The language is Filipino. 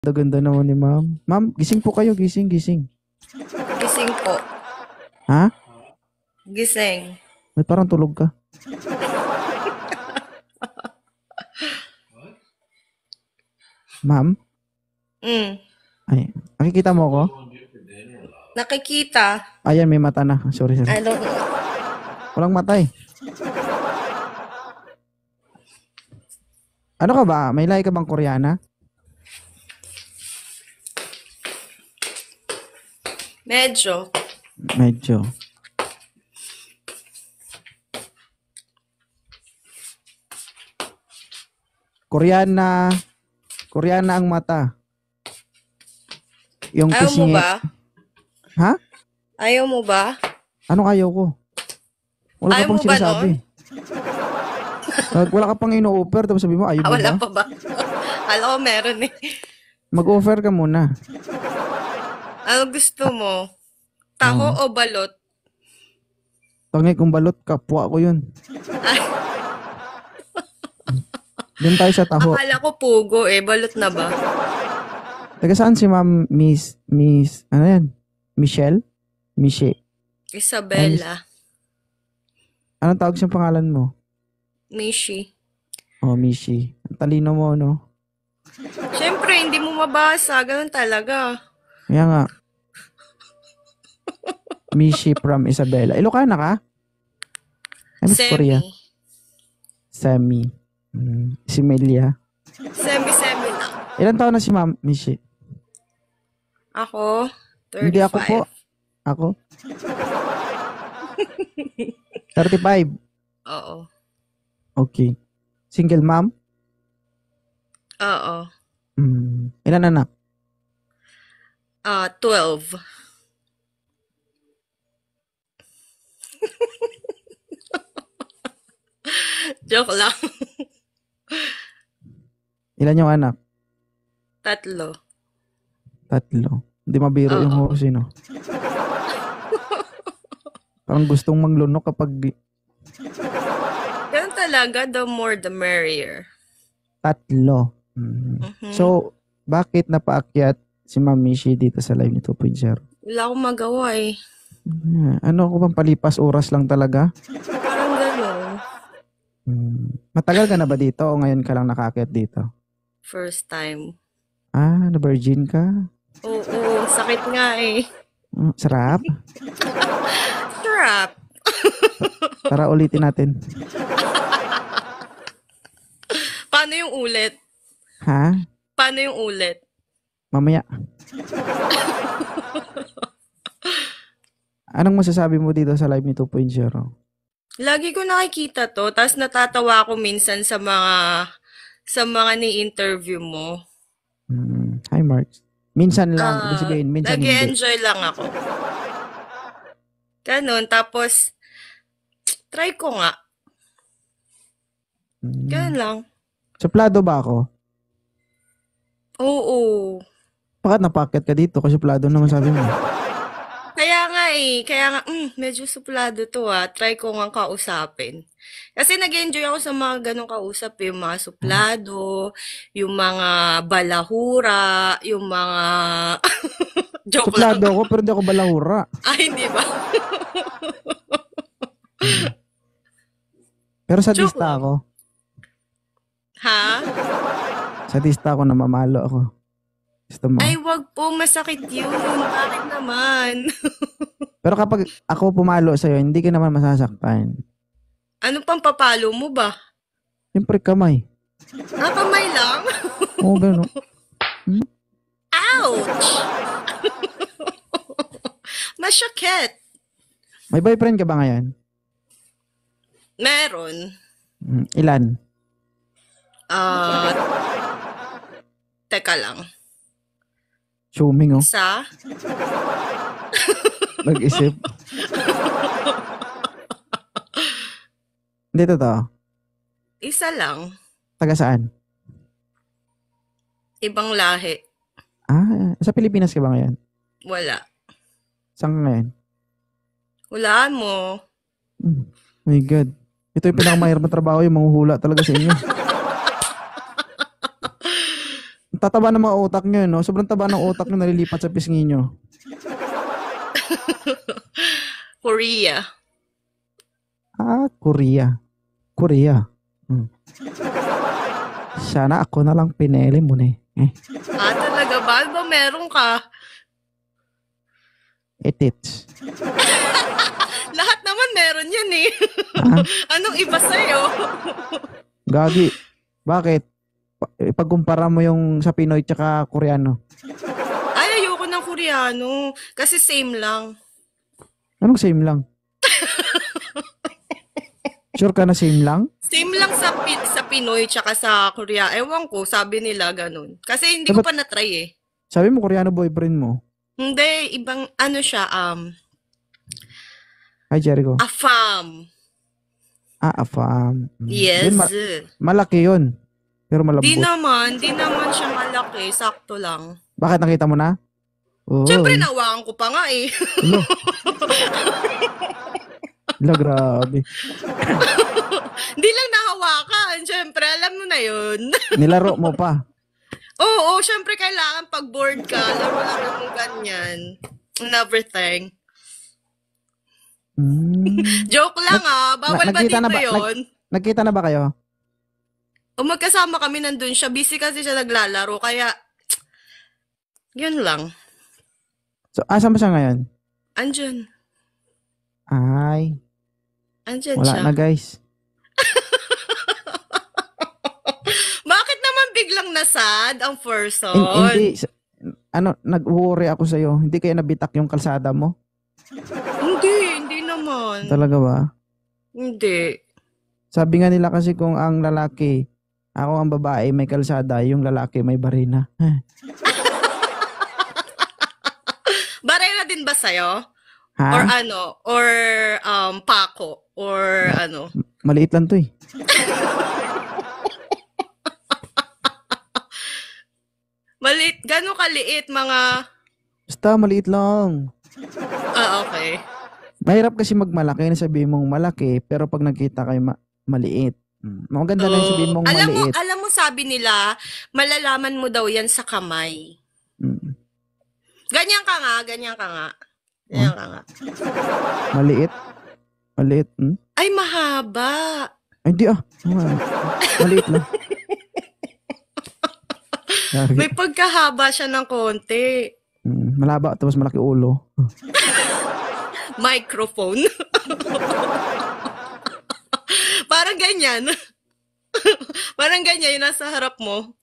Ganda naman ni ma'am. Ma'am, gising po kayo. Gising, gising. Gising po. Ha? Gising. Ba't parang tulog ka? Ma'am? Ay, nakikita mo ako? Nakikita. Ayan, may mata na. Sorry, sorry. I don't know. Walang mata eh. Ano ka ba? May lahi ka bang Koreana? Medyo. Medyo. Koreana. Koreana ang mata. Yung Ayaw mo pisngi. ba? Ha? Ayaw mo ba? Anong ayaw ko? Wala Ayaw ka pang mo ba sinasabi. Wala ka pang ino-offer tapos sabi mo ayaw mo Wala ba? pa ba? Alam ko meron eh. Mag-offer ka muna. Ano gusto mo? Taho o balot? Tangay kung balot, kapwa ko yun. Ay, Doon tayo sa taho. akala ko pugo eh. Balot na ba? Taga saan si Ma'am ano yan? Michelle? Miche. Isabella. Anong tawag siyang pangalan mo? Mishi. Oh, Mishi. Ang talino mo, no? Siyempre, hindi mo mabasa. Ganun talaga. Kaya nga. Mishi from Isabela. Ilocana ka? Ay, Miss Korea. Semi. Si Melia. Semi lang. Ilan taon na si Ma'am Mishi? Ako, 35. Hindi ako po. Ako? 35. Oo. Okay. Single mom? Oo. Ilan anak? 12. Joke lang. Ilan yung anak? 3. 3. Hindi mabiro yung Oo. horse, no? Parang gustong manglunok kapag Ganun talaga, the more the merrier. 3. So, bakit napaakyat si Ma'am Mishi dito sa live ni 2.0? Wala akong magawa eh. Ano ko bang palipas oras lang talaga? Parang gano'n. Matagal ka na ba dito o ngayon ka lang nakaakyat dito? First time. Na virgin ka? Oo, sakit nga eh. Sarap. Trap. Tara ulitin natin. Paano yung ulit? Ha? Paano yung ulit? Mamaya. Anong masasabi mo dito sa live ni 2.0? Lagi ko nakikita to, tapos natatawa ako minsan sa mga ni-interview mo. Hi, Mark. Minsan lang. Ibig sabihin, minsan hindi. Nag-enjoy lang ako. Ganon, tapos, try ko nga. Ganon lang. Suplado ba ako? Oo. Bakit napaakyat ka dito? Kasi suplado naman sabi mo. Kaya nga, medyo suplado to try ko nga kausapin. Kasi nag-enjoy ako sa mga ganong kausap, yung mga suplado, yung mga balahura, yung mga... Joke Suplado lang. ako pero hindi ako balahura. Hindi ba? Pero Joke sadista lang. ako. Ha? Sadista ako na mamalo ako. Gusto mo? Ay, wag po. Masakit yun. Bakit naman? Pero kapag ako pumalo sa'yo, hindi ka naman masasaktan. Ano pang papalo mo ba? Siyempre kamay. Kamay lang? Oo, gano'n. Ouch! Masyakit. May boyfriend ka ba ngayon? Meron. Ilan? Teka lang. Suming, oh. Isa? Nag-isip. Hindi totoo. Isa lang. Taga saan? Ibang lahi. Sa Pilipinas ka ba ngayon? Wala. Saan ka ngayon? Hulaan mo. My God. Ito yung pinakamahirap na trabaho, yung manghuhula talaga sa inyo. tataba ng mga utak nyo, no? Sobrang taba ng utak nyo nalilipat sa pisngi nyo. Korea. Korea. Korea. Sana ako na lang pinili mo na eh. Talaga ba? Ano ba meron ka? Etits. Lahat naman meron yan eh. Anong iba sa'yo? Gagi. Bakit? Ipagkumpara mo yung sa Pinoy tsaka Koreano. Ay, ayoko ng Koreano. Kasi same lang. Anong same lang? Sure ka na same lang? Same lang sa Pinoy tsaka sa Korea. Ewan ko, sabi nila ganun. Kasi hindi ko pa na-try eh. Sabi mo Koreano boyfriend mo? Hindi, ibang ano siya, Hi Jericho. afam. Afam. Yes. Yun, malaki yun. Pero malambot. Di naman siya malaki. Sakto lang. Bakit nakita mo na? Oh. Siyempre, nawakan ko pa nga eh. Grabe. Hindi lang nahawakan. Siyempre, alam mo na yun. Nilaro mo pa. Oo, siyempre kailangan pag bored ka, laro-laro mo ganyan. And everything. Joke lang bawal ba dito yun? Nagkita na ba kayo? O magkasama kami nandun siya, busy kasi siya naglalaro, kaya yun lang. So, asan ba siya ngayon? Andyan. Ay. Andyan Wala siya. na guys. Bakit naman biglang nasad ang person? Hindi. Nag-worry ako sa'yo. Hindi kaya nabitak yung kalsada mo? Hindi naman. Talaga ba? Hindi. Sabi nga nila kasi kung ang lalaki, ako ang babae may kalsada, yung lalaki may barina. Barena din ba sa'yo? Ha? Or or pako, or Maliit lang to eh. Maliit, gano'ng kaliit mga... Basta maliit lang. Okay. Mahirap kasi magmalaki na sabihin mong malaki, pero pag nagkita kayo maliit. Maganda na yung sabihin mong maliit. Alam mo sabi nila, malalaman mo daw yan sa kamay. Ganyan ka nga. Ganyan ka nga. Maliit? Maliit? Ay, mahaba. Ay, hindi Maliit lang. May pagkahaba siya ng konti. Malaba tapos malaki ulo. Microphone. Parang ganyan. Parang ganyan yung nasa harap mo.